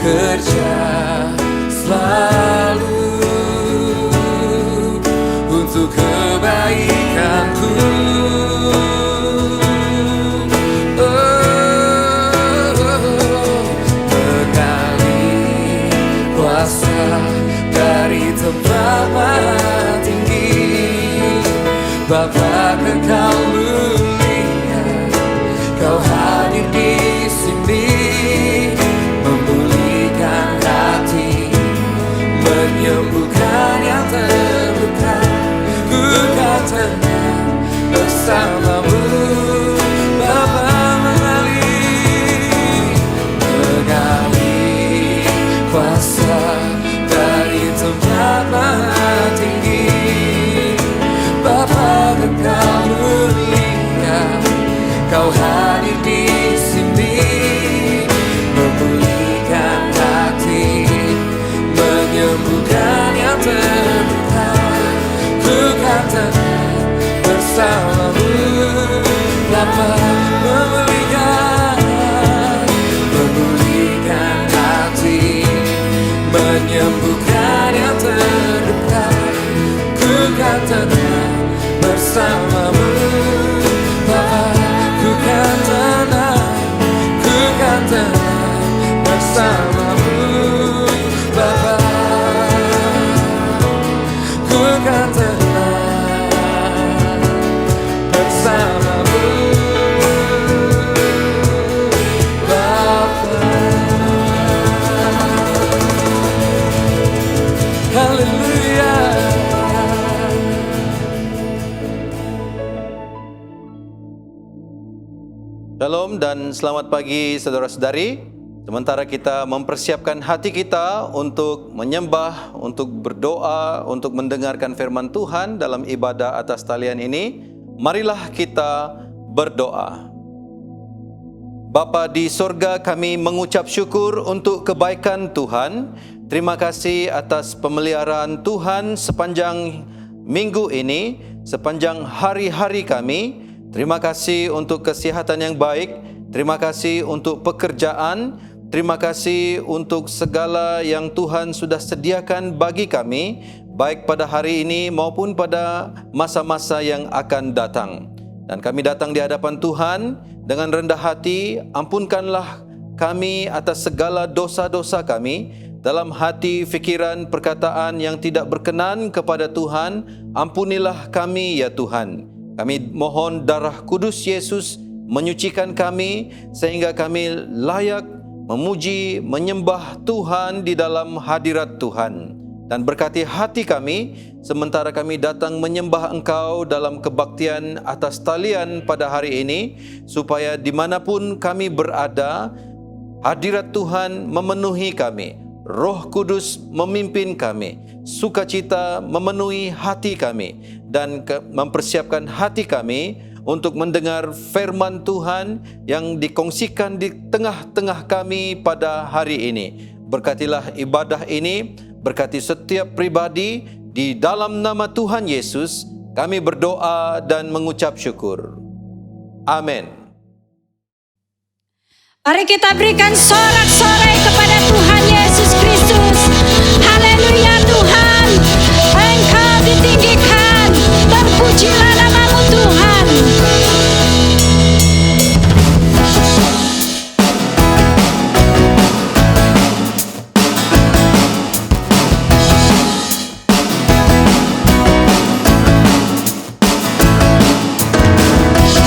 bekerja selalu untuk kebaikanku. Mengalir kuasa dari tempat maha tinggi, Bapa kekal mulia, Kau hadir di sini, memulihkan hati, menyembuhkan yang terluka. Ku katakan bersamamu, Bapa mengalir kuasa dari tempat maha tinggi, Bapa kekal mulia, Kau hadir di sini, memulihkan hati, menyembuhkan yang terluka. Ku katakan bersamamu, Bapa memulihkan hati, menyembuhkan yang terluka. Ku katakan bersamamu, Bapa. Ku katakan bersamamu, Bapa. Ku katakan bersamamu, Bapa. Haleluya. Shalom dan selamat pagi saudara-saudari. Sementara kita mempersiapkan hati kita untuk menyembah, untuk berdoa, untuk mendengarkan firman Tuhan dalam ibadah atas talian ini, marilah kita berdoa. Bapa di sorga, kami mengucap syukur untuk kebaikan Tuhan. Terima kasih atas pemeliharaan Tuhan sepanjang minggu ini, sepanjang hari-hari kami. Terima kasih untuk kesihatan yang baik, terima kasih untuk pekerjaan, terima kasih untuk segala yang Tuhan sudah sediakan bagi kami, baik pada hari ini maupun pada masa-masa yang akan datang. Dan kami datang di hadapan Tuhan dengan rendah hati, ampunkanlah kami atas segala dosa-dosa kami, dalam hati, fikiran, perkataan yang tidak berkenan kepada Tuhan. Ampunilah kami ya Tuhan. Kami mohon darah kudus Yesus menyucikan kami sehingga kami layak memuji, menyembah Tuhan di dalam hadirat Tuhan. Dan berkati hati kami sementara kami datang menyembah Engkau dalam kebaktian atas talian pada hari ini, supaya dimanapun kami berada, hadirat Tuhan memenuhi kami, Roh Kudus memimpin kami, sukacita memenuhi hati kami, dan mempersiapkan hati kami untuk mendengar firman Tuhan yang dikongsikan di tengah-tengah kami pada hari ini. Berkatilah ibadah ini, berkati setiap pribadi, di dalam nama Tuhan Yesus kami berdoa dan mengucap syukur. Amin. Mari kita berikan sorak-sorai kepada Tuhan Yesus Kristus. Haleluya Tuhan, Engkau ditinggikan, terpujilah nama-Mu Tuhan.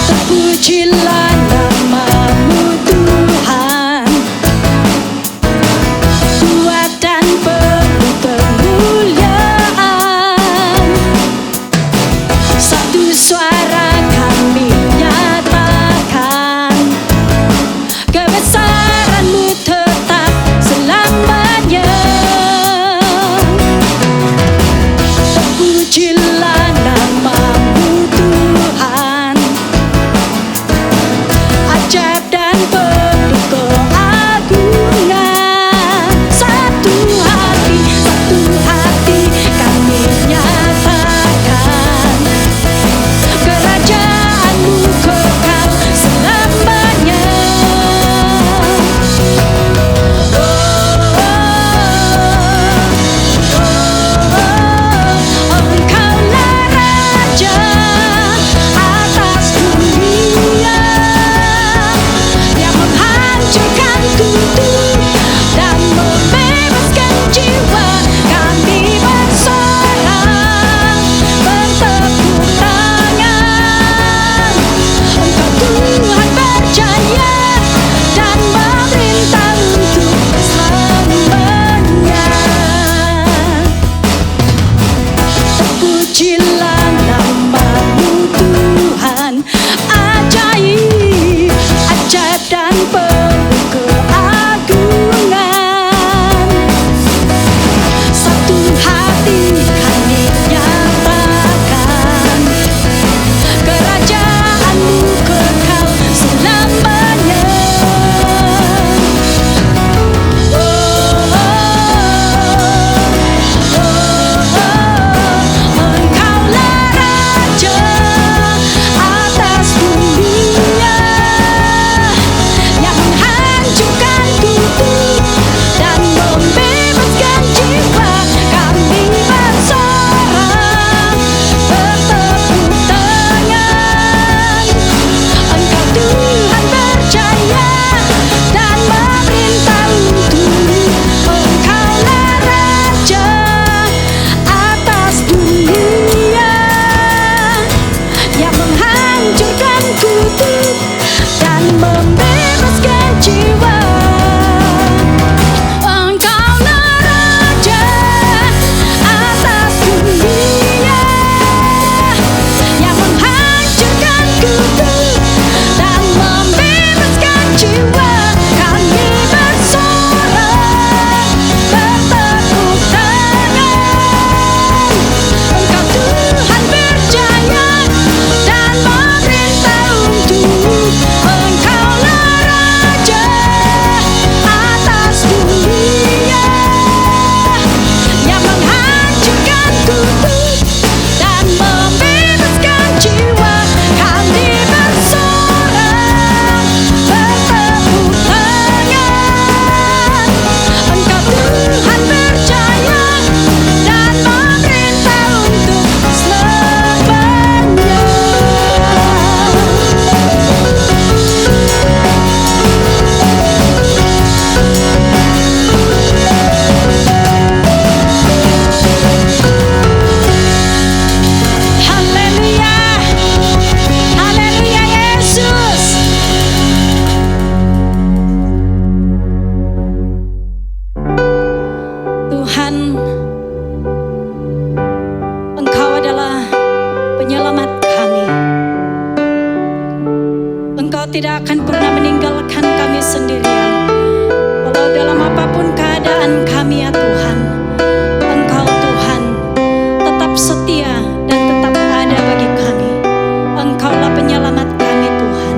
Terpujilah nama-Mu Tuhan. tidak akan pernah meninggalkan kami sendirian. Walau dalam apapun keadaan kami ya Tuhan, Engkau Tuhan tetap setia dan tetap ada bagi kami. Engkaulah penyelamat kami Tuhan.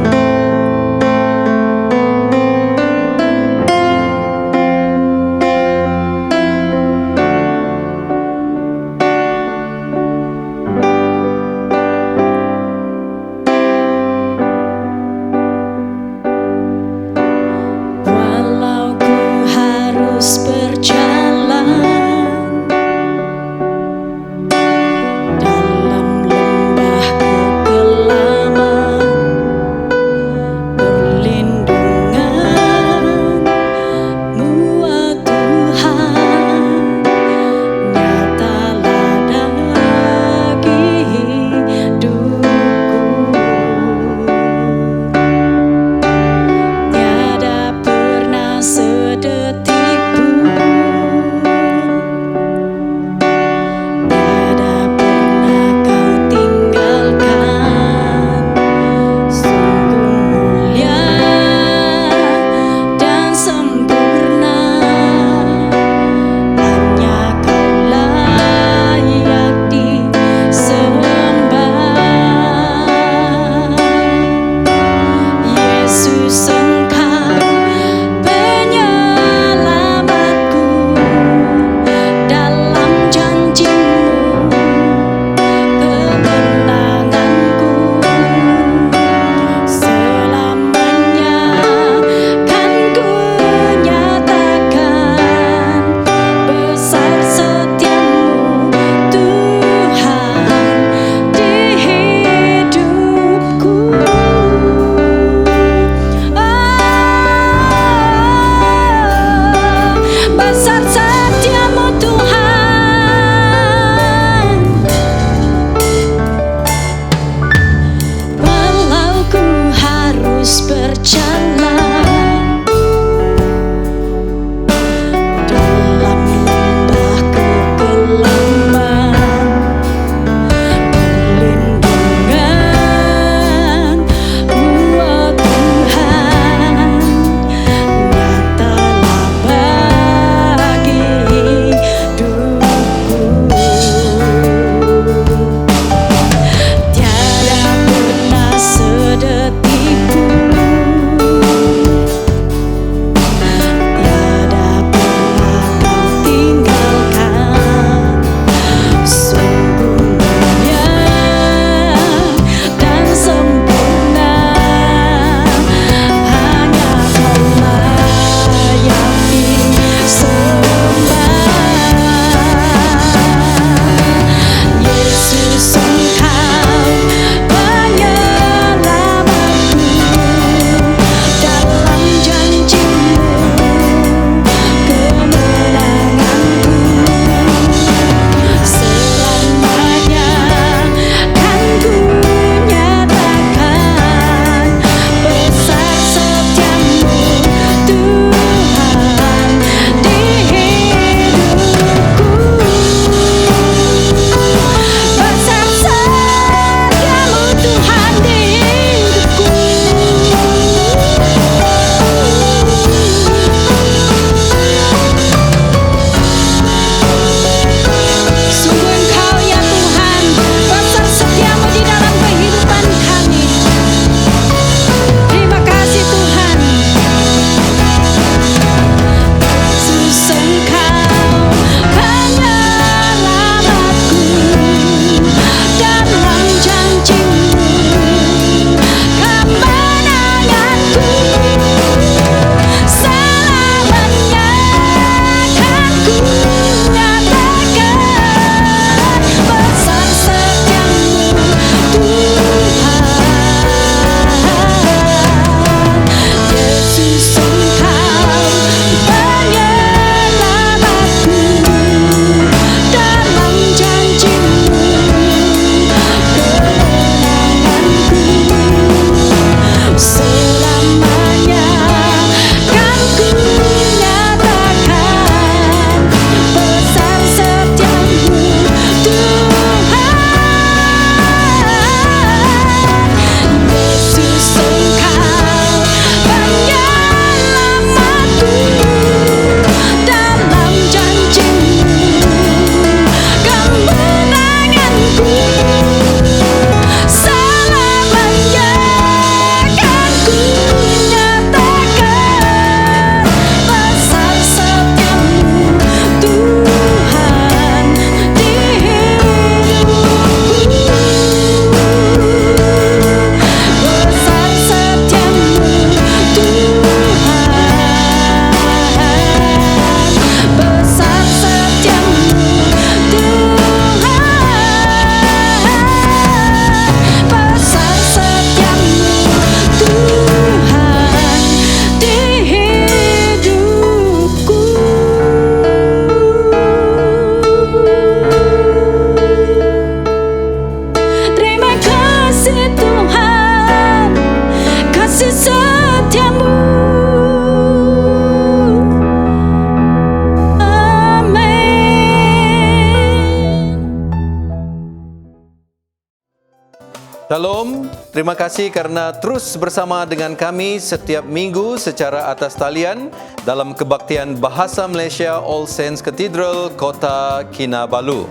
Shalom, terima kasih karena terus bersama dengan kami setiap minggu secara atas talian dalam kebaktian Bahasa Malaysia All Saints Cathedral, Kota Kinabalu.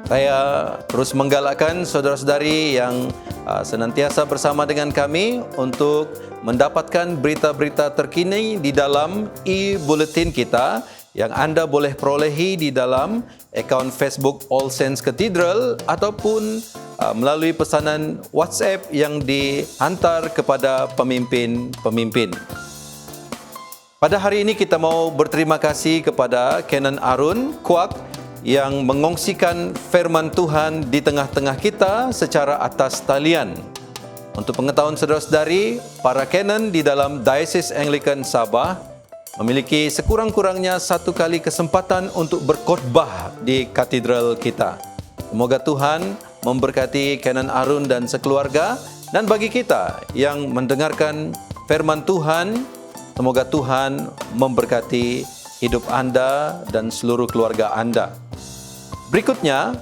Saya terus menggalakkan saudara-saudari yang senantiasa bersama dengan kami untuk mendapatkan berita-berita terkini di dalam e-bulletin kita yang anda boleh perolehi di dalam akaun Facebook All Saints Cathedral ataupun melalui pesanan WhatsApp yang dihantar kepada pemimpin-pemimpin. Pada hari ini kita mau berterima kasih kepada Canon Arun Kuak yang mengongsikan firman Tuhan di tengah-tengah kita secara atas talian. Untuk pengetahuan saudara-saudari, para Canon di dalam Diocese Anglican Sabah memiliki sekurang-kurangnya 1 kali kesempatan untuk berkhotbah di katedral kita. Semoga Tuhan memberkati Canon Arun dan sekeluarga, dan bagi kita yang mendengarkan firman Tuhan, semoga Tuhan memberkati hidup anda dan seluruh keluarga anda. Berikutnya,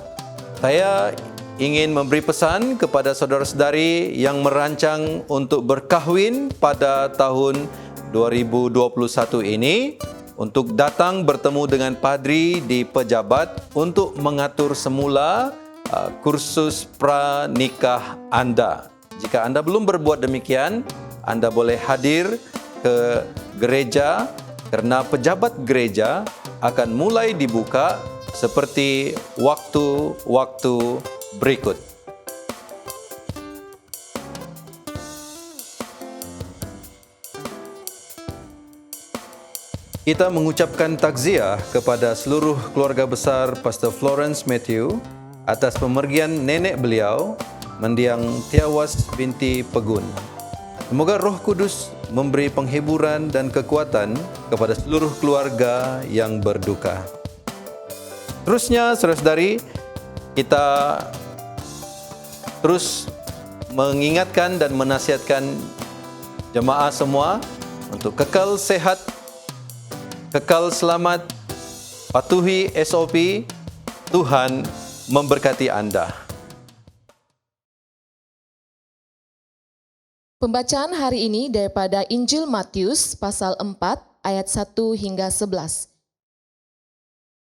saya ingin memberi pesan kepada saudara-saudari yang merancang untuk berkahwin pada tahun 2021 ini untuk datang bertemu dengan padri di pejabat untuk mengatur semula kursus pranikah anda. Jika anda belum berbuat demikian, anda boleh hadir ke gereja kerana pejabat gereja akan mulai dibuka seperti waktu-waktu berikut. Kita mengucapkan takziah kepada seluruh keluarga besar Pastor Florence Matthew atas pemergian nenek beliau, Mendiang Tiawas binti Pegun. Semoga Roh Kudus memberi penghiburan dan kekuatan kepada seluruh keluarga yang berduka. Terusnya, saudara-saudari, kita terus mengingatkan dan menasihatkan jemaah semua untuk kekal sehat, kekal selamat, patuhi SOP. Tuhan memberkati anda. Pembacaan hari ini daripada Injil Matius pasal 4 ayat 1 hingga 11.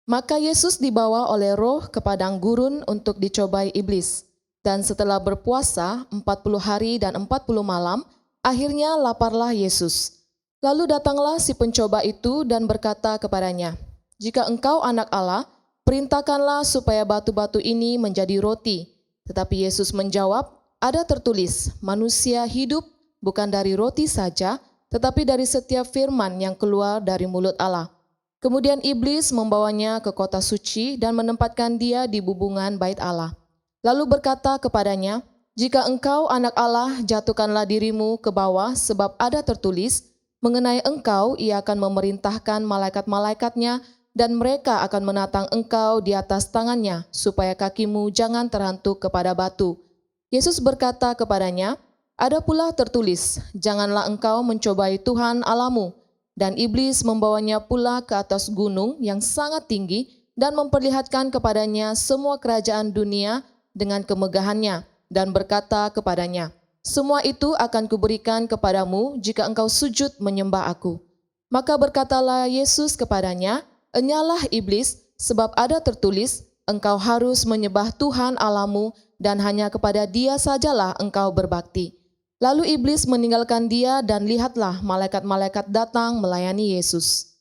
Maka Yesus dibawa oleh Roh ke padang gurun untuk dicobai iblis. Dan setelah berpuasa 40 hari dan 40 malam, akhirnya laparlah Yesus. Lalu datanglah si pencoba itu dan berkata kepadanya, "Jika engkau anak Allah, perintahkanlah supaya batu-batu ini menjadi roti." Tetapi Yesus menjawab, "Ada tertulis, manusia hidup bukan dari roti saja, tetapi dari setiap firman yang keluar dari mulut Allah." Kemudian iblis membawanya ke kota suci dan menempatkan dia di bubungan bait Allah. Lalu berkata kepadanya, "Jika engkau anak Allah, jatuhkanlah dirimu ke bawah, sebab ada tertulis, mengenai engkau ia akan memerintahkan malaikat-malaikatnya, dan mereka akan menatang engkau di atas tangannya, supaya kakimu jangan terhantuk kepada batu." Yesus berkata kepadanya, "Ada pula tertulis, janganlah engkau mencobai Tuhan Allahmu." Dan iblis membawanya pula ke atas gunung yang sangat tinggi dan memperlihatkan kepadanya semua kerajaan dunia dengan kemegahannya, dan berkata kepadanya, "Semua itu akan kuberikan kepadamu jika engkau sujud menyembah aku." Maka berkatalah Yesus kepadanya, "Enyalah iblis, sebab ada tertulis, engkau harus menyembah Tuhan Allahmu dan hanya kepada Dia sajalah engkau berbakti." Lalu iblis meninggalkan dia dan lihatlah malaikat-malaikat datang melayani Yesus.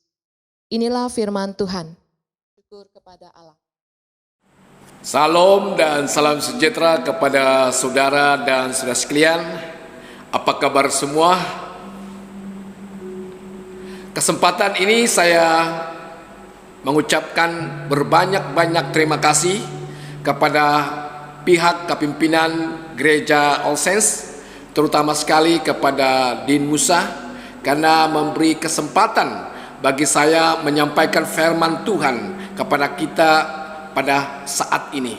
Inilah firman Tuhan. Syukur kepada Allah. Salam dan salam sejahtera kepada saudara dan saudara sekalian. Apa kabar semua? Kesempatan ini saya mengucapkan berbanyak-banyak terima kasih kepada pihak kepimpinan Gereja All Saints, terutama sekali kepada Din Musa, karena memberi kesempatan bagi saya menyampaikan firman Tuhan kepada kita pada saat ini.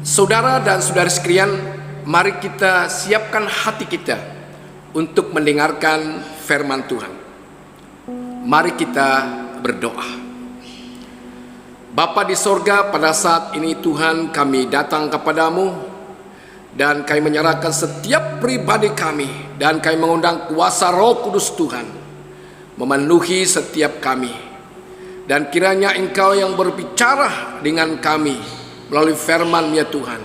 Saudara dan saudari sekalian, mari kita siapkan hati kita untuk mendengarkan firman Tuhan. Mari kita berdoa. Bapa di sorga, pada saat ini Tuhan kami datang kepadamu Dan kami menyerahkan setiap pribadi kami, dan kami mengundang kuasa Roh Kudus Tuhan memenuhi setiap kami. Dan kiranya Engkau yang berbicara dengan kami melalui firman ya Tuhan,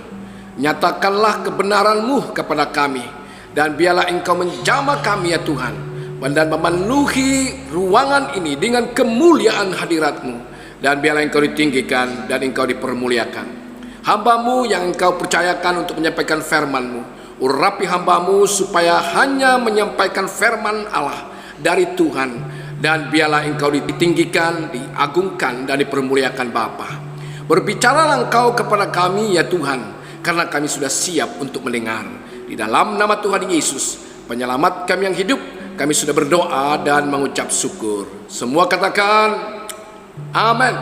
nyatakanlah kebenaran-Mu kepada kami, dan biarlah Engkau menjamah kami ya Tuhan, dan memenuhi ruangan ini dengan kemuliaan hadirat-Mu, dan biarlah Engkau ditinggikan dan Engkau dipermuliakan. Hamba-Mu yang Engkau percayakan untuk menyampaikan firman-Mu, urapi hamba-Mu supaya hanya menyampaikan firman Allah dari Tuhan, dan biarlah Engkau ditinggikan, diagungkan, dan dipermuliakan Bapa. Berbicaralah Engkau kepada kami ya Tuhan, karena kami sudah siap untuk mendengar. Di dalam nama Tuhan Yesus, penyelamat kami yang hidup, kami sudah berdoa dan mengucap syukur. Semua katakan amin.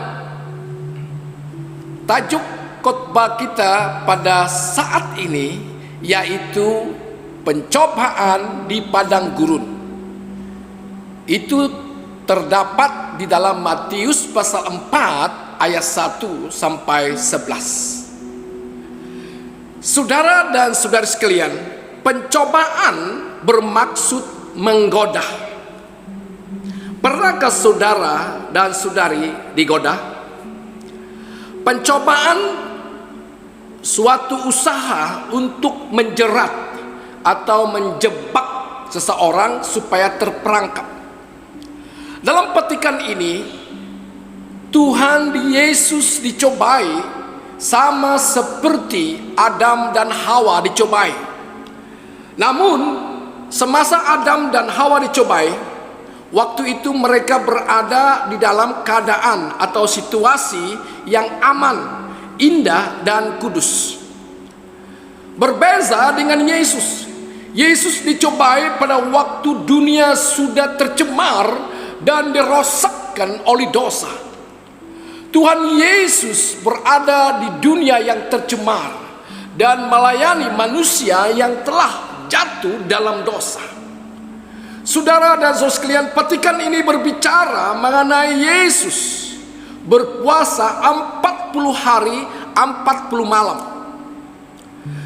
Tajuk khotbah kita pada saat ini yaitu pencobaan di padang gurun. Itu terdapat di dalam Matius pasal 4 ayat 1 sampai 11. Saudara dan saudari sekalian, pencobaan bermaksud menggoda. Pernahkah saudara dan saudari digoda? Pencobaan suatu usaha untuk menjerat atau menjebak seseorang supaya terperangkap. Dalam petikan ini, Tuhan Yesus dicobai sama seperti Adam dan Hawa dicobai. Namun, semasa Adam dan Hawa dicobai, waktu itu mereka berada di dalam keadaan atau situasi yang aman, indah, dan kudus. Berbeza dengan Yesus. Yesus dicobai pada waktu dunia sudah tercemar dan dirosakkan oleh dosa. Tuhan Yesus berada di dunia yang tercemar dan melayani manusia yang telah jatuh dalam dosa. Saudara dan saudara sekalian, petikan ini berbicara mengenai Yesus berpuasa 40 hari 40 malam.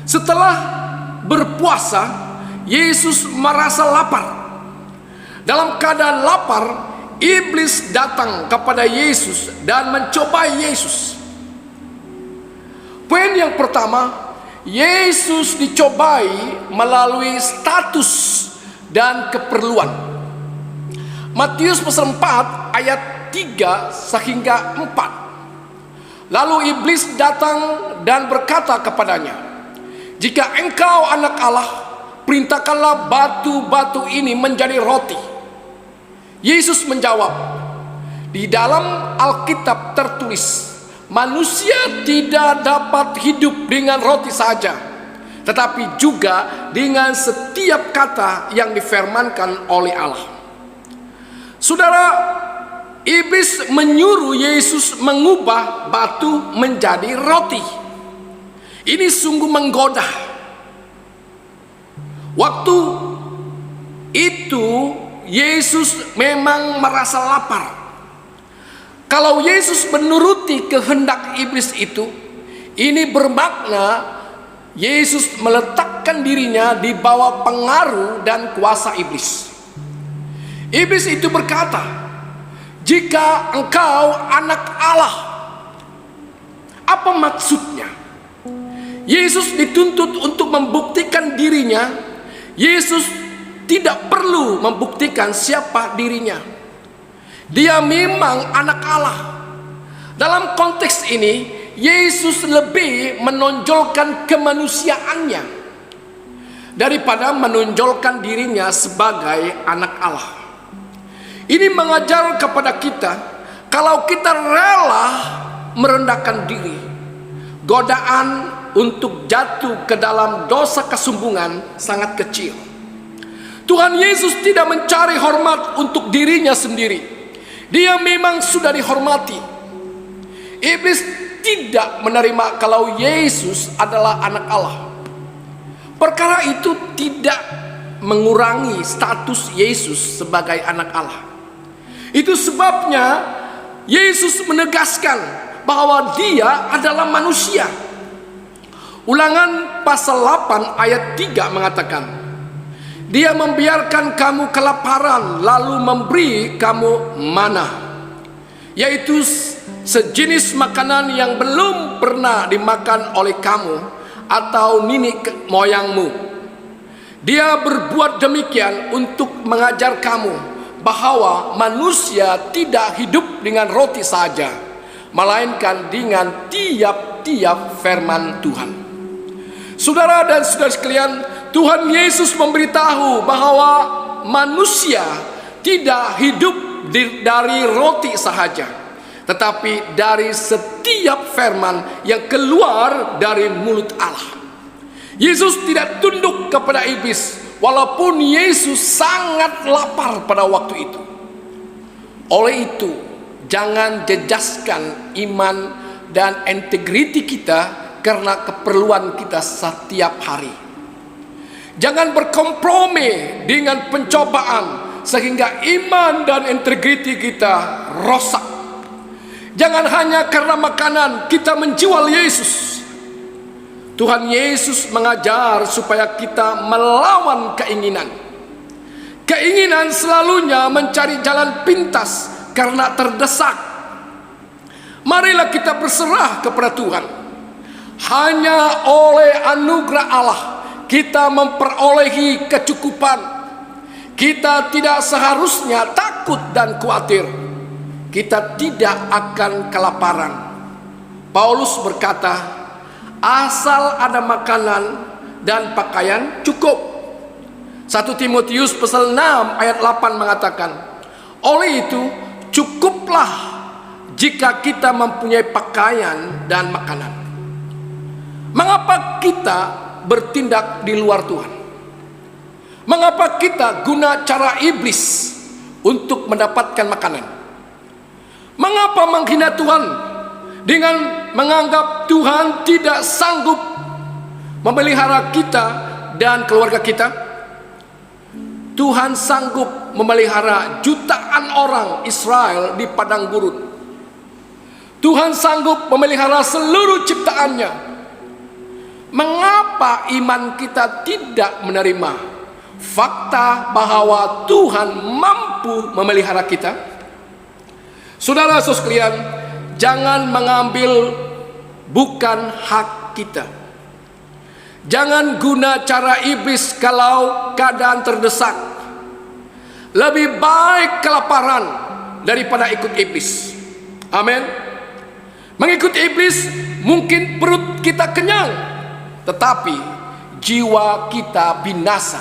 Setelah berpuasa, Yesus merasa lapar. Dalam keadaan lapar, iblis datang kepada Yesus dan mencobai Yesus. Poin yang pertama, Yesus dicobai melalui status dan keperluan. Matius pasal 4 ayat 3 sehingga 4. Lalu iblis datang dan berkata kepadanya, "Jika engkau anak Allah, perintahkanlah batu-batu ini menjadi roti." Yesus menjawab, "Di dalam Alkitab tertulis, manusia tidak dapat hidup dengan roti saja, tetapi juga dengan setiap kata yang difirmankan oleh Allah." Saudara, iblis menyuruh Yesus mengubah batu menjadi roti. Ini sungguh menggoda. Waktu itu Yesus memang merasa lapar. Kalau Yesus menuruti kehendak iblis itu, ini bermakna Yesus meletakkan dirinya di bawah pengaruh dan kuasa iblis. Iblis itu berkata, "Jika engkau anak Allah." Apa maksudnya? Yesus dituntut untuk membuktikan dirinya. Yesus tidak perlu membuktikan siapa dirinya. Dia memang anak Allah. Dalam konteks ini, Yesus lebih menonjolkan kemanusiaannya daripada menonjolkan dirinya sebagai anak Allah. Ini mengajar kepada kita, kalau kita rela merendahkan diri, godaan untuk jatuh ke dalam dosa kesombongan sangat kecil. Tuhan Yesus tidak mencari hormat untuk dirinya sendiri. Dia memang sudah dihormati. Iblis tidak menerima kalau Yesus adalah anak Allah. Perkara itu tidak mengurangi status Yesus sebagai anak Allah. Itu sebabnya Yesus menegaskan bahwa dia adalah manusia. Ulangan pasal 8 ayat 3 mengatakan, Dia membiarkan kamu kelaparan lalu memberi kamu manna, yaitu sejenis makanan yang belum pernah dimakan oleh kamu atau nenek moyangmu. Dia berbuat demikian untuk mengajar kamu bahwa manusia tidak hidup dengan roti saja, melainkan dengan tiap-tiap firman Tuhan. Saudara dan saudara sekalian, Tuhan Yesus memberitahu bahwa manusia tidak hidup dari roti sahaja, tetapi dari setiap firman yang keluar dari mulut Allah. Yesus tidak tunduk kepada iblis, walaupun Yesus sangat lapar pada waktu itu. Oleh itu, jangan jejaskan iman dan integriti kita karena keperluan kita setiap hari. Jangan berkompromi dengan pencobaan sehingga iman dan integriti kita rosak. Jangan hanya karena makanan kita menjual Yesus. Tuhan Yesus mengajar supaya kita melawan keinginan. Keinginan selalunya mencari jalan pintas karena terdesak. Marilah kita berserah kepada Tuhan. Hanya oleh anugerah Allah kita memperolehi kecukupan. Kita tidak seharusnya takut dan khawatir. Kita tidak akan kelaparan. Paulus berkata, asal ada makanan dan pakaian cukup. 1 Timotius pasal 6 ayat 8 mengatakan, oleh itu cukuplah jika kita mempunyai pakaian dan makanan. Mengapa kita bertindak di luar Tuhan? Mengapa kita guna cara iblis untuk mendapatkan makanan? Mengapa menghina Tuhan dengan menganggap Tuhan tidak sanggup memelihara kita dan keluarga kita? Tuhan sanggup memelihara jutaan orang Israel di padang gurun. Tuhan sanggup memelihara seluruh ciptaannya. Mengapa iman kita tidak menerima fakta bahwa Tuhan mampu memelihara kita? Saudara-saudara sekalian, jangan mengambil bukan hak kita. Jangan guna cara iblis kalau keadaan terdesak. Lebih baik kelaparan daripada ikut iblis. Amin. Mengikut iblis mungkin perut kita kenyang, tetapi jiwa kita binasa.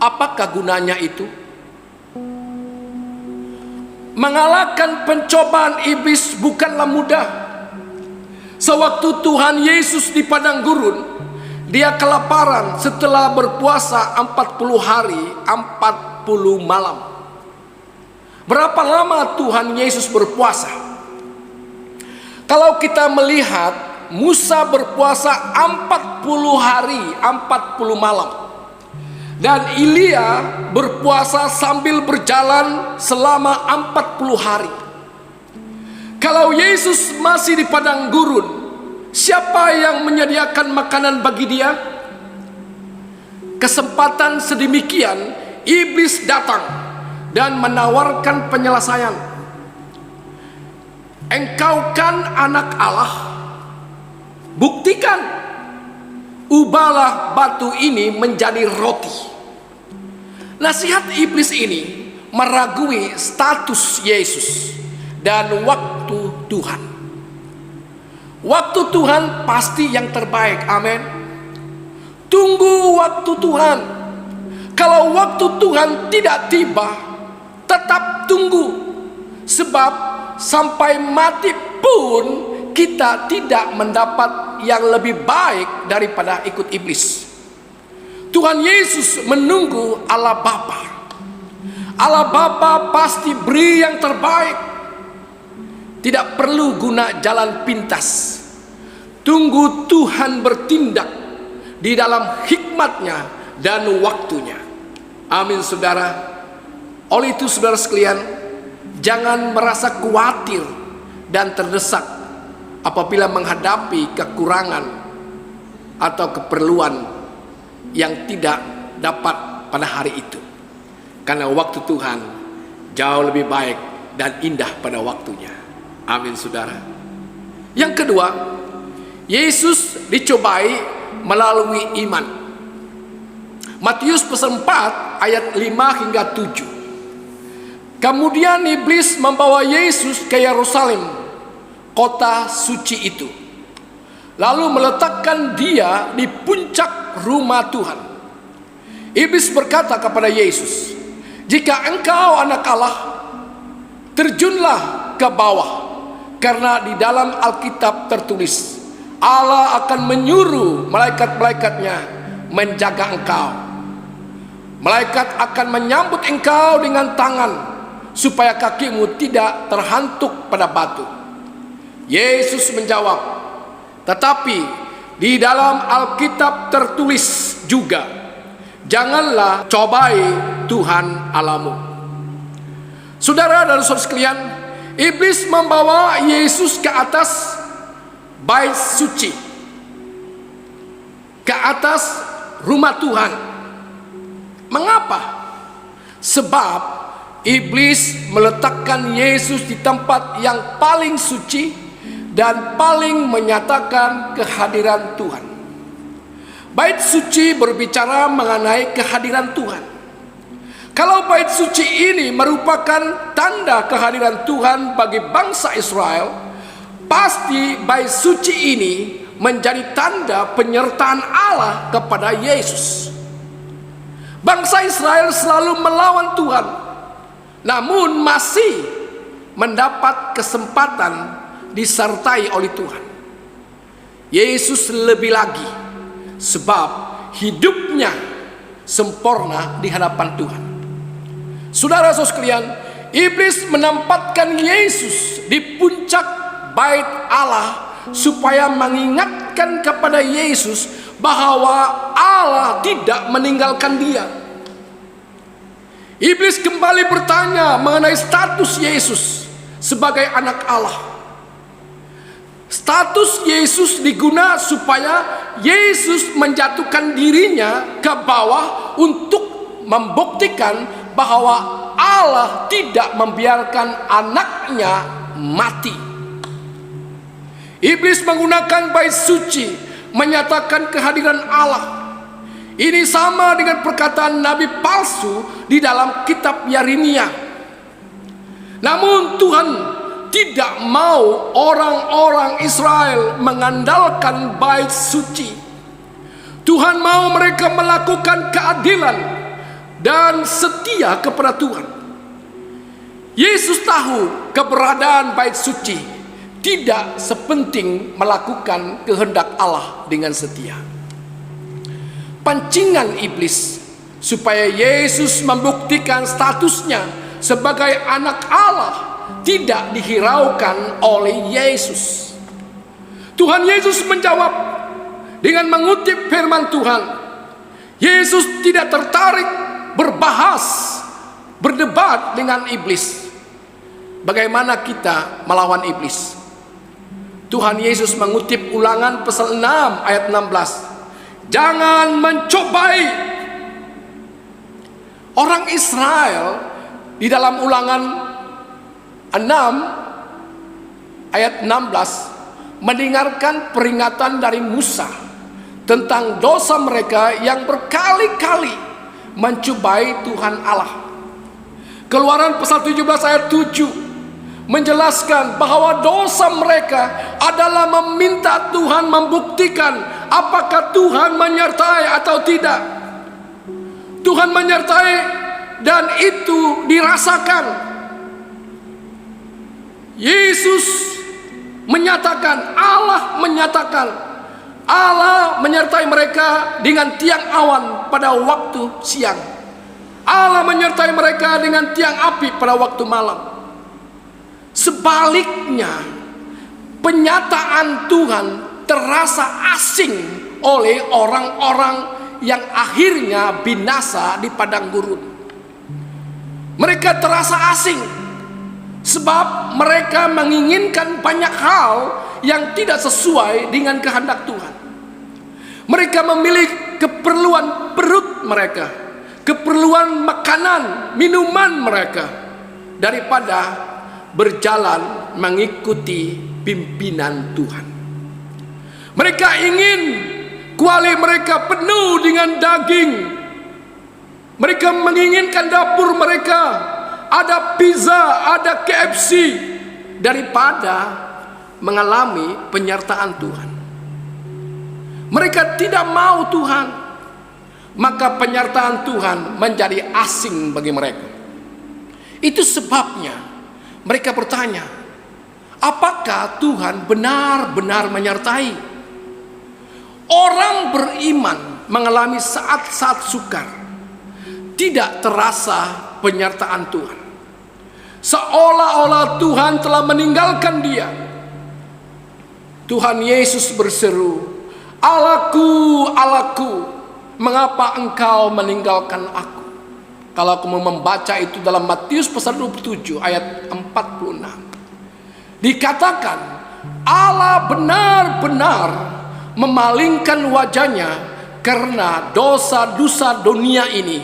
Apakah gunanya itu? Mengalahkan pencobaan iblis bukanlah mudah. Sewaktu Tuhan Yesus di padang gurun, dia kelaparan setelah berpuasa 40 hari 40 malam. Berapa lama Tuhan Yesus berpuasa? Kalau kita melihat Musa berpuasa 40 hari 40 malam, dan Elia berpuasa sambil berjalan selama 40 hari. Kalau Yesus masih di padang gurun, siapa yang menyediakan makanan bagi dia? Kesempatan sedemikian, iblis datang dan menawarkan penyelesaian. Engkau kan anak Allah, buktikan, ubahlah batu ini menjadi roti. Nasihat iblis ini meragui status Yesus dan waktu Tuhan. Waktu Tuhan pasti yang terbaik, amin. Tunggu waktu Tuhan. Kalau waktu Tuhan tidak tiba, tetap tunggu. Sebab sampai mati pun kita tidak mendapat yang lebih baik daripada ikut iblis. Tuhan Yesus menunggu Allah Bapa. Allah Bapa pasti beri yang terbaik. Tidak perlu guna jalan pintas. Tunggu Tuhan bertindak di dalam hikmat-Nya dan waktunya. Amin, saudara. Oleh itu, saudara sekalian, jangan merasa khawatir dan terdesak apabila menghadapi kekurangan atau keperluan yang tidak dapat pada hari itu. Karena waktu Tuhan jauh lebih baik dan indah pada waktunya. Amin, saudara. Yang kedua, Yesus dicobai melalui iman. Matius pasal 4 ayat 5 hingga 7. Kemudian iblis membawa Yesus ke Yerusalem, kota suci itu, lalu meletakkan dia di puncak rumah Tuhan. Iblis berkata kepada Yesus, "Jika engkau anak Allah, terjunlah ke bawah, karena di dalam Alkitab tertulis, Allah akan menyuruh malaikat-malaikatnya menjaga engkau. Malaikat akan menyambut engkau dengan tangan, supaya kakimu tidak terhantuk pada batu." Yesus menjawab, "Tetapi di dalam Alkitab tertulis juga, janganlah cobai Tuhan Allahmu." Saudara dan saudara sekalian, iblis membawa Yesus ke atas bait suci, ke atas rumah Tuhan. Mengapa? Sebab iblis meletakkan Yesus di tempat yang paling suci dan paling menyatakan kehadiran Tuhan. Bait suci berbicara mengenai kehadiran Tuhan. Kalau bait suci ini merupakan tanda kehadiran Tuhan bagi bangsa Israel, pasti bait suci ini menjadi tanda penyertaan Allah kepada Yesus. Bangsa Israel selalu melawan Tuhan, namun masih mendapat kesempatan disertai oleh Tuhan. Yesus lebih lagi, sebab hidupnya sempurna di hadapan Tuhan. Saudara-saudara sekalian, iblis menempatkan Yesus di puncak bait Allah supaya mengingatkan kepada Yesus bahwa Allah tidak meninggalkan dia. Iblis kembali bertanya mengenai status Yesus sebagai anak Allah. Status Yesus diguna supaya Yesus menjatuhkan dirinya ke bawah untuk membuktikan bahwa Allah tidak membiarkan anaknya mati. Iblis menggunakan bait suci menyatakan kehadiran Allah. Ini sama dengan perkataan nabi palsu di dalam kitab Yeremia. Namun Tuhan tidak mau orang-orang Israel mengandalkan bait suci. Tuhan mau mereka melakukan keadilan dan setia kepada Tuhan. Yesus tahu keberadaan bait suci tidak sepenting melakukan kehendak Allah dengan setia. Pancingan iblis supaya Yesus membuktikan statusnya sebagai anak Allah tidak dihiraukan oleh Yesus. Tuhan Yesus menjawab dengan mengutip firman Tuhan. Yesus tidak tertarik berdebat dengan iblis. Bagaimana kita melawan iblis? Tuhan Yesus mengutip Ulangan pasal 6 ayat 16. Jangan mencobai. Orang Israel di dalam Ulangan 6 ayat 16 mendengarkan peringatan dari Musa tentang dosa mereka yang berkali-kali mencobai Tuhan Allah. Keluaran pasal 17 ayat 7 menjelaskan bahwa dosa mereka adalah meminta Tuhan membuktikan apakah Tuhan menyertai atau tidak. Tuhan menyertai dan itu dirasakan. Yesus menyatakan, Allah menyertai mereka dengan tiang awan pada waktu siang. Allah menyertai mereka dengan tiang api pada waktu malam. Sebaliknya, penyataan Tuhan terasa asing oleh orang-orang yang akhirnya binasa di padang gurun. Mereka terasa asing sebab mereka menginginkan banyak hal yang tidak sesuai dengan kehendak Tuhan. Mereka memiliki keperluan perut mereka, keperluan makanan, minuman mereka, daripada berjalan mengikuti pimpinan Tuhan. Mereka ingin kuali mereka penuh dengan daging. Mereka menginginkan dapur mereka ada pizza, ada KFC, daripada mengalami penyertaan Tuhan. Mereka tidak mau Tuhan, maka penyertaan Tuhan menjadi asing bagi mereka. Itu sebabnya mereka bertanya, apakah Tuhan benar-benar menyertai? Orang beriman mengalami saat-saat sukar, tidak terasa penyertaan Tuhan, seolah-olah Tuhan telah meninggalkan dia. Tuhan Yesus berseru, "Allahku, Allahku, mengapa engkau meninggalkan aku?" Kalau kamu membaca itu dalam Matius pasal 27 ayat 46, dikatakan Allah benar-benar memalingkan wajahnya karena dosa-dosa dunia ini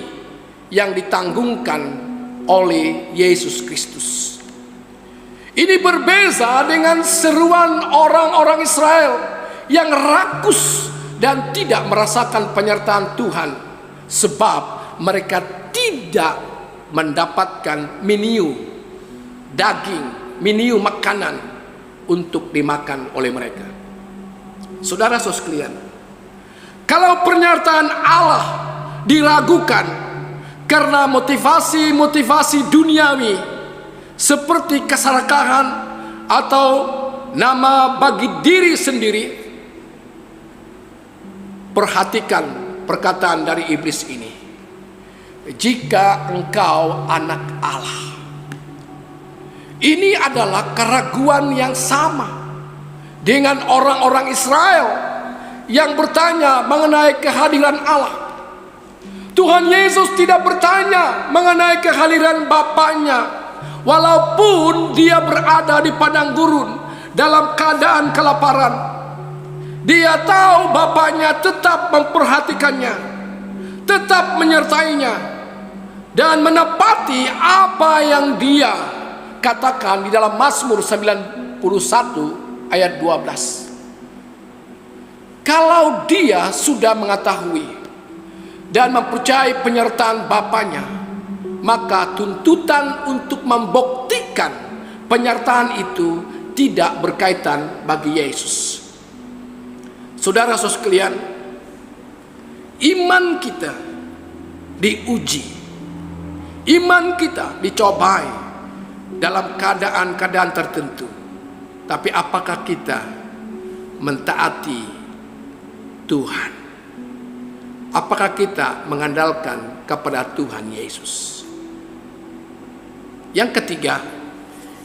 yang ditanggungkan oleh Yesus Kristus. Ini berbeza dengan seruan orang-orang Israel yang rakus dan tidak merasakan penyertaan Tuhan, sebab mereka tidak mendapatkan menu daging, menu makanan untuk dimakan oleh mereka. Saudara-saudara sekalian, kalau pernyataan Allah diragukan karena motivasi-motivasi duniawi seperti keserakahan atau nama bagi diri sendiri, perhatikan perkataan dari iblis ini. Jika engkau anak Allah. Ini adalah keraguan yang sama dengan orang-orang Israel yang bertanya mengenai kehadiran Allah. Tuhan Yesus tidak bertanya mengenai kehadiran Bapaknya, walaupun dia berada di padang gurun dalam keadaan kelaparan. Dia tahu Bapaknya tetap memperhatikannya, tetap menyertainya, dan menepati apa yang dia katakan di dalam Mazmur 91 ayat 12. Kalau dia sudah mengetahui dan mempercayai penyertaan Bapaknya, maka tuntutan untuk membuktikan penyertaan itu tidak berkaitan bagi Yesus. Saudara-saudara sekalian, iman kita diuji, iman kita dicobai dalam keadaan-keadaan tertentu. Tapi apakah kita mentaati Tuhan? Apakah kita mengandalkan kepada Tuhan Yesus? Yang ketiga,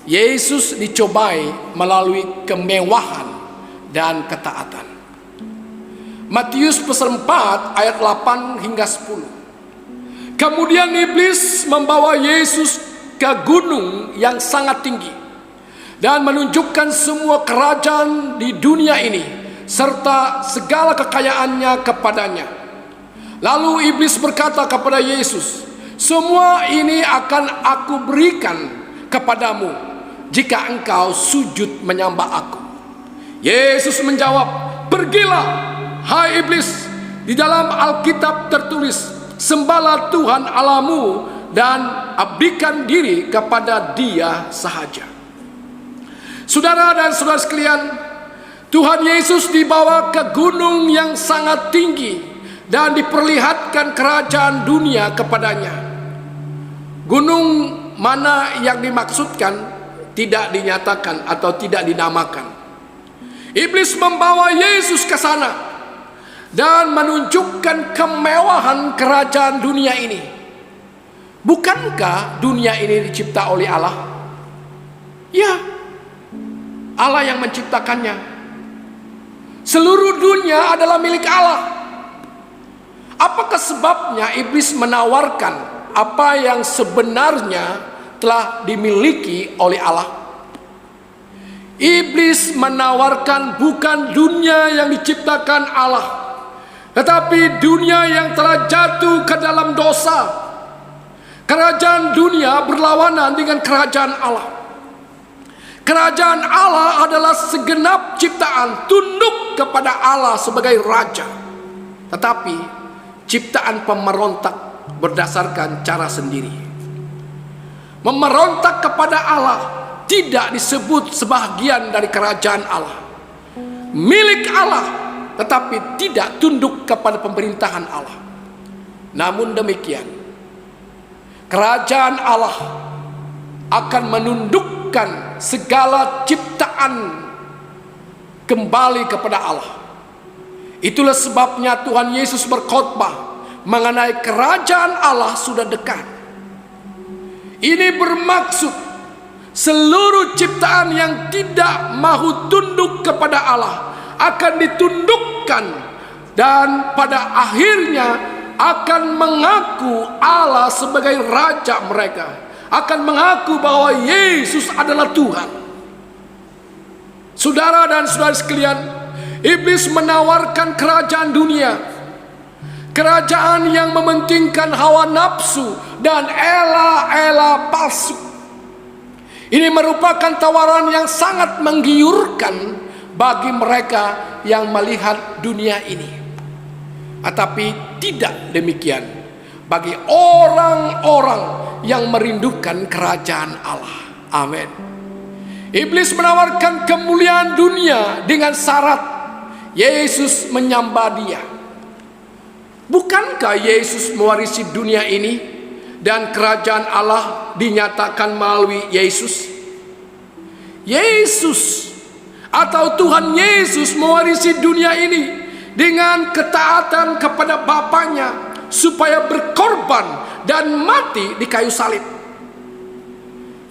Yesus dicobai melalui kemewahan dan ketaatan. Matius pasal 4 ayat 8 hingga 10. Kemudian iblis membawa Yesus ke gunung yang sangat tinggi dan menunjukkan semua kerajaan di dunia ini serta segala kekayaannya kepadanya. Lalu iblis berkata kepada Yesus, "Semua ini akan aku berikan kepadamu jika engkau sujud menyembah aku." Yesus menjawab, "Pergilah, hai iblis, di dalam Alkitab tertulis, sembahlah Tuhan Allahmu dan abdikan diri kepada Dia sahaja." Saudara dan saudara sekalian, Tuhan Yesus dibawa ke gunung yang sangat tinggi dan diperlihatkan kerajaan dunia kepadanya. Gunung mana yang dimaksudkan tidak dinyatakan atau tidak dinamakan. Iblis membawa Yesus ke sana dan menunjukkan kemewahan kerajaan dunia ini. Bukankah dunia ini dicipta oleh Allah? Ya, Allah yang menciptakannya. Seluruh dunia adalah milik Allah. Apakah sebabnya iblis menawarkan apa yang sebenarnya telah dimiliki oleh Allah? Iblis menawarkan bukan dunia yang diciptakan Allah, Tetapi dunia yang telah jatuh ke dalam dosa, kerajaan dunia berlawanan dengan kerajaan Allah. Kerajaan Allah adalah segenap ciptaan tunduk kepada Allah sebagai raja. Tetapi ciptaan pemberontak berdasarkan cara sendiri. Memberontak kepada Allah tidak disebut sebahagian dari kerajaan Allah. Milik Allah, tetapi tidak tunduk kepada pemerintahan Allah. Namun demikian, kerajaan Allah akan menundukkan segala ciptaan kembali kepada Allah. Itulah sebabnya Tuhan Yesus berkhotbah mengenai kerajaan Allah sudah dekat. Ini bermaksud seluruh ciptaan yang tidak mahu tunduk kepada Allah akan ditundukkan, dan pada akhirnya akan mengaku Allah sebagai raja mereka, akan mengaku bahwa Yesus adalah Tuhan. Saudara dan saudara sekalian, iblis menawarkan kerajaan dunia, kerajaan yang mementingkan hawa nafsu dan ela-ela palsu. Ini merupakan tawaran yang sangat menggiurkan bagi mereka yang melihat dunia ini. Tetapi tidak demikian bagi orang-orang yang merindukan kerajaan Allah. Amin. Iblis menawarkan kemuliaan dunia dengan syarat Yesus menyembah dia. Bukankah Yesus mewarisi dunia ini dan kerajaan Allah dinyatakan melalui Yesus? Yesus atau Tuhan Yesus mewarisi dunia ini dengan ketaatan kepada Bapanya supaya berkorban dan mati di kayu salib.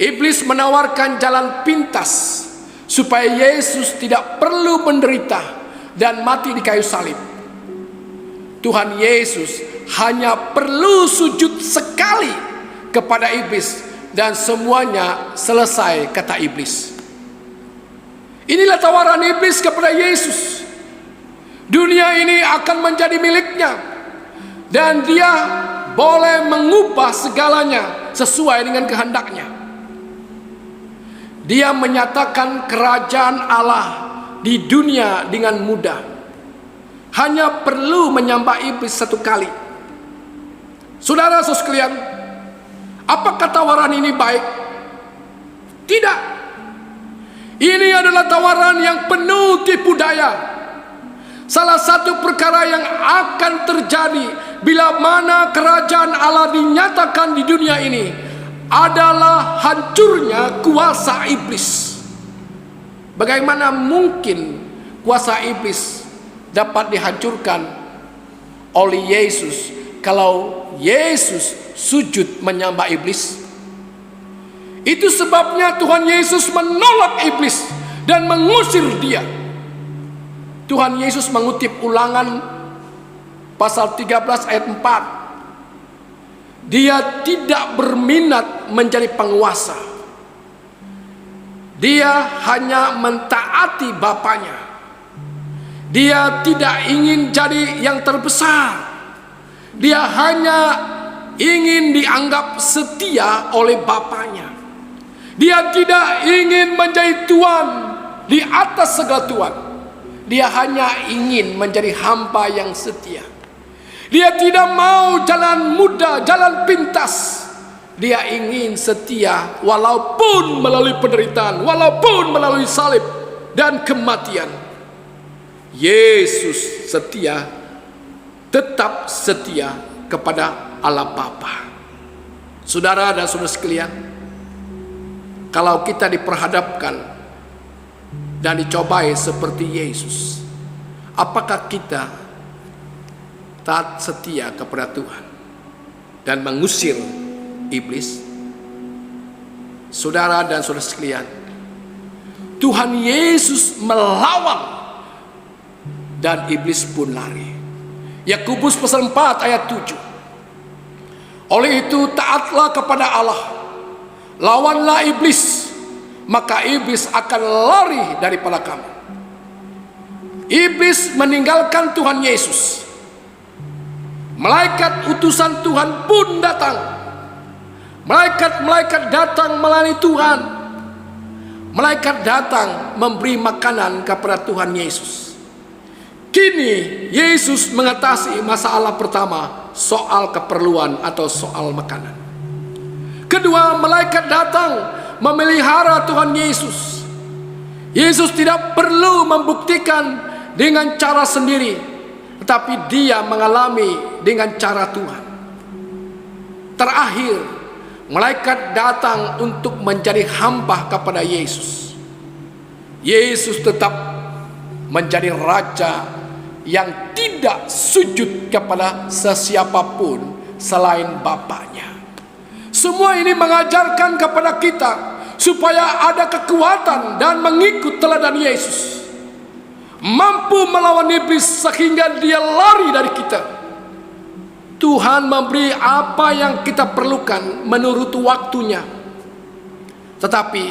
Iblis menawarkan jalan pintas supaya Yesus tidak perlu menderita dan mati di kayu salib. Tuhan Yesus hanya perlu sujud sekali kepada iblis dan semuanya selesai, kata iblis. Inilah tawaran iblis kepada Yesus. Dunia ini akan menjadi miliknya dan dia boleh mengubah segalanya sesuai dengan kehendaknya. Dia menyatakan kerajaan Allah di dunia dengan mudah. Hanya perlu menyembah iblis satu kali. Saudara-saudara sekalian, apakah tawaran ini baik? Tidak. Ini adalah tawaran yang penuh tipu daya. Salah satu perkara yang akan terjadi bila mana kerajaan Allah dinyatakan di dunia ini adalah hancurnya kuasa iblis. Bagaimana mungkin kuasa iblis dapat dihancurkan oleh Yesus kalau Yesus sujud menyembah iblis? Itu sebabnya Tuhan Yesus menolak iblis dan mengusir dia. Tuhan Yesus mengutip Ulangan pasal 13 ayat 4. Dia tidak berminat menjadi penguasa. Dia hanya mentaati Bapanya. Dia tidak ingin jadi yang terbesar. Dia hanya ingin dianggap setia oleh Bapanya. Dia tidak ingin menjadi Tuhan di atas segala Tuhan. Dia hanya ingin menjadi hamba yang setia. Dia tidak mau jalan mudah, jalan pintas. Dia ingin setia walaupun melalui penderitaan, walaupun melalui salib dan kematian. Yesus setia, tetap setia kepada Allah Bapa. Saudara dan saudara sekalian, kalau kita diperhadapkan dan dicobai seperti Yesus, apakah kita taat setia kepada Tuhan dan mengusir iblis? Saudara dan saudara sekalian, Tuhan Yesus melawan dan iblis pun lari. Yakobus pasal 4 ayat 7. Oleh itu taatlah kepada Allah, lawanlah iblis, maka iblis akan lari daripada kamu. Iblis meninggalkan Tuhan Yesus malaikat utusan Tuhan pun datang. Malaikat-malaikat datang melayani Tuhan. Malaikat datang memberi makanan kepada Tuhan Yesus. Kini Yesus mengatasi masalah pertama, soal keperluan atau soal makanan. Kedua, malaikat datang memelihara Tuhan Yesus. Yesus tidak perlu membuktikan dengan cara sendiri, tetapi dia mengalami dengan cara Tuhan. Terakhir, malaikat datang untuk menjadi hamba kepada Yesus. Yesus tetap menjadi raja yang tidak sujud kepada sesiapapun selain Bapaknya. Semua ini mengajarkan kepada kita supaya ada kekuatan dan mengikut teladan Yesus, mampu melawan iblis sehingga dia lari dari kita. Tuhan memberi apa yang kita perlukan menurut waktunya, tetapi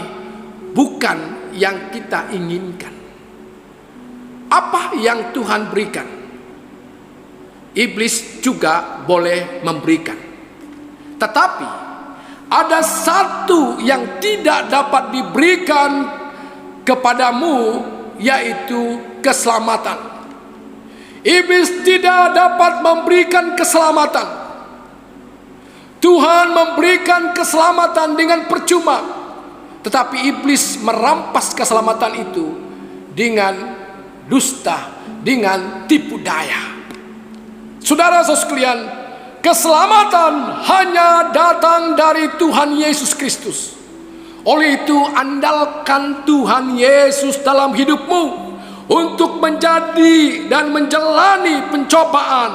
bukan yang kita inginkan. Apa yang Tuhan berikan, iblis juga boleh memberikan. Tetapi ada satu yang tidak dapat diberikan kepadamu, yaitu keselamatan. Iblis tidak dapat memberikan keselamatan. Tuhan memberikan keselamatan dengan percuma, tetapi iblis merampas keselamatan itu dengan dusta, dengan tipu daya. Saudara-saudara sekalian, keselamatan hanya datang dari Tuhan Yesus Kristus. Oleh itu, andalkan Tuhan Yesus dalam hidupmu untuk menjadi dan menjalani pencobaan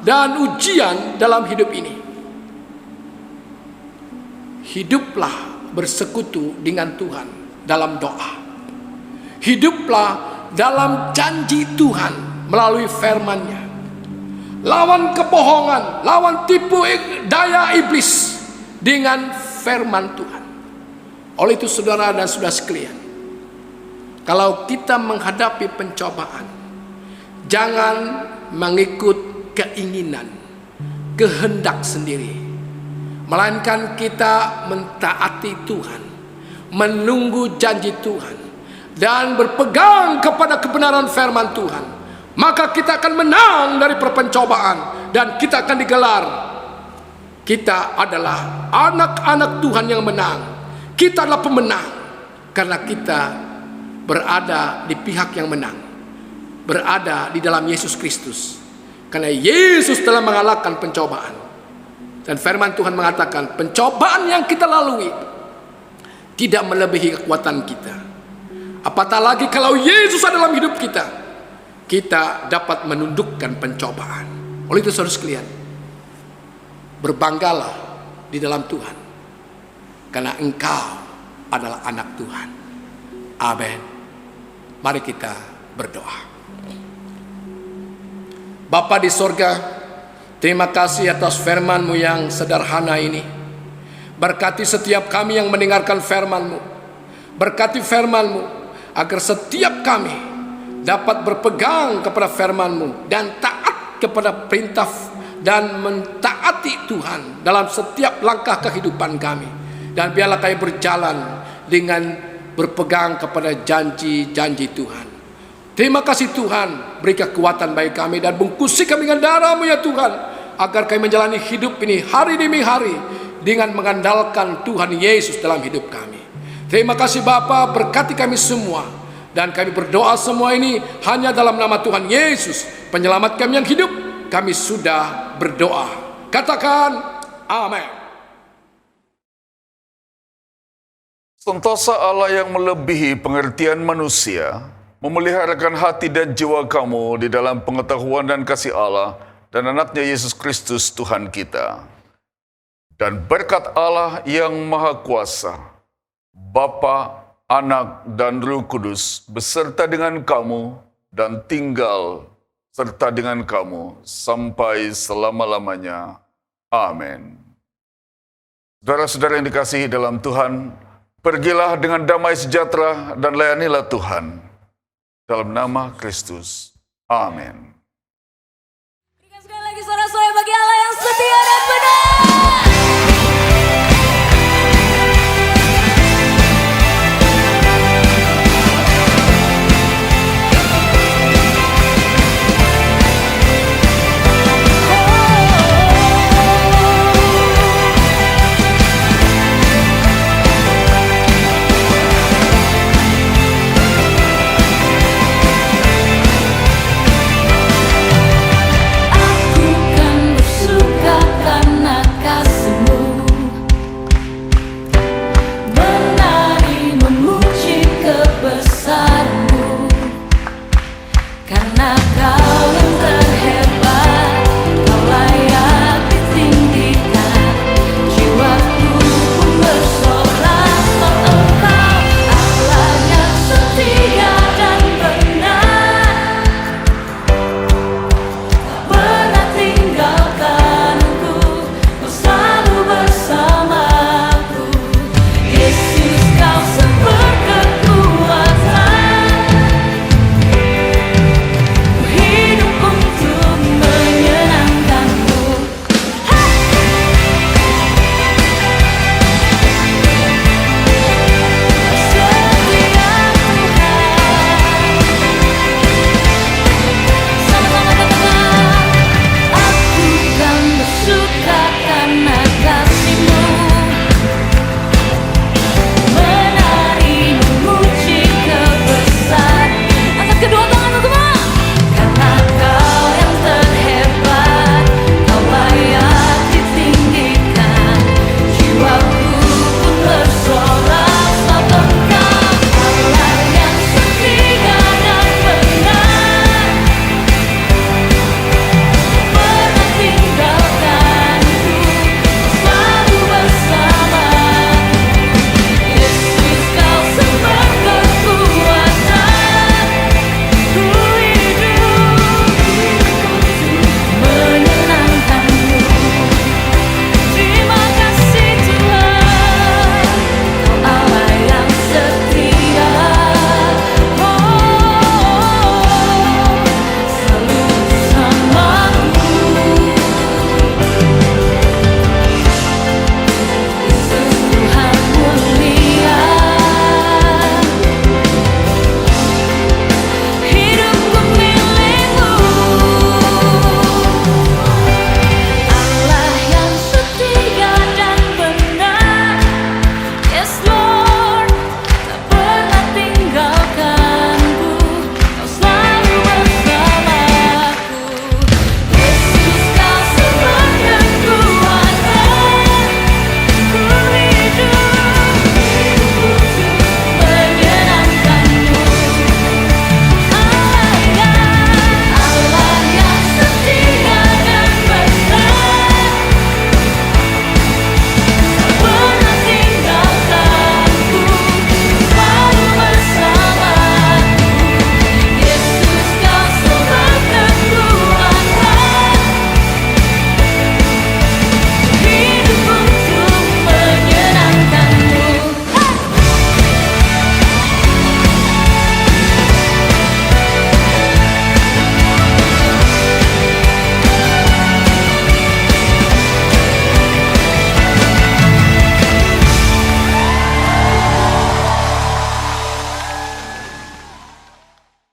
dan ujian dalam hidup ini. Hiduplah bersekutu dengan Tuhan dalam doa. Hiduplah dalam janji Tuhan melalui firman-Nya. Lawan kebohongan, lawan tipu daya iblis dengan firman Tuhan. Oleh itu saudara dan saudara sekalian, kalau kita menghadapi pencobaan, jangan mengikut keinginan, kehendak sendiri, melainkan kita mentaati Tuhan, menunggu janji Tuhan, dan berpegang kepada kebenaran firman Tuhan. Maka kita akan menang dari perpencobaan, dan kita akan digelar, kita adalah anak-anak Tuhan yang menang. Kita adalah pemenang, karena kita berada di pihak yang menang, berada di dalam Yesus Kristus. Karena Yesus telah mengalahkan pencobaan. Dan firman Tuhan mengatakan, pencobaan yang kita lalui tidak melebihi kekuatan kita. Apatah lagi kalau Yesus ada dalam hidup kita, kita dapat menundukkan pencobaan. Oleh itu saudara sekalian, berbanggalah di dalam Tuhan, karena engkau adalah anak Tuhan. Amin. Mari kita berdoa. Bapa di sorga, terima kasih atas firman-Mu yang sederhana ini. Berkati setiap kami yang mendengarkan firman-Mu. Berkati firman-Mu agar setiap kami dapat berpegang kepada firman-Mu dan taat kepada perintah dan mentaati Tuhan dalam setiap langkah kehidupan kami. Dan biarlah kami berjalan dengan berpegang kepada janji-janji Tuhan. Terima kasih Tuhan, beri kekuatan bagi kami dan bungkusi kami dengan darah-Mu ya Tuhan, agar kami menjalani hidup ini hari demi hari dengan mengandalkan Tuhan Yesus dalam hidup kami. Terima kasih Bapa, berkati kami semua, dan kami berdoa semua ini hanya dalam nama Tuhan Yesus, penyelamat kami yang hidup. Kami sudah berdoa. Katakan amin. Sentosa Allah yang melebihi pengertian manusia, memeliharakan hati dan jiwa kamu di dalam pengetahuan dan kasih Allah dan anaknya Yesus Kristus Tuhan kita. Dan berkat Allah yang Maha Kuasa, Bapa, Anak, dan Roh Kudus beserta dengan kamu dan tinggal serta dengan kamu sampai selama-lamanya. Amin. Saudara-saudara yang dikasihi dalam Tuhan, pergilah dengan damai sejahtera dan layanilah Tuhan. Dalam nama Kristus. Amin. Berikan sekali lagi suara-suara bagi setia dan benar. Aku kan bersuka karena kasih-Mu, menari memuji kebesaran-Mu, karena Kau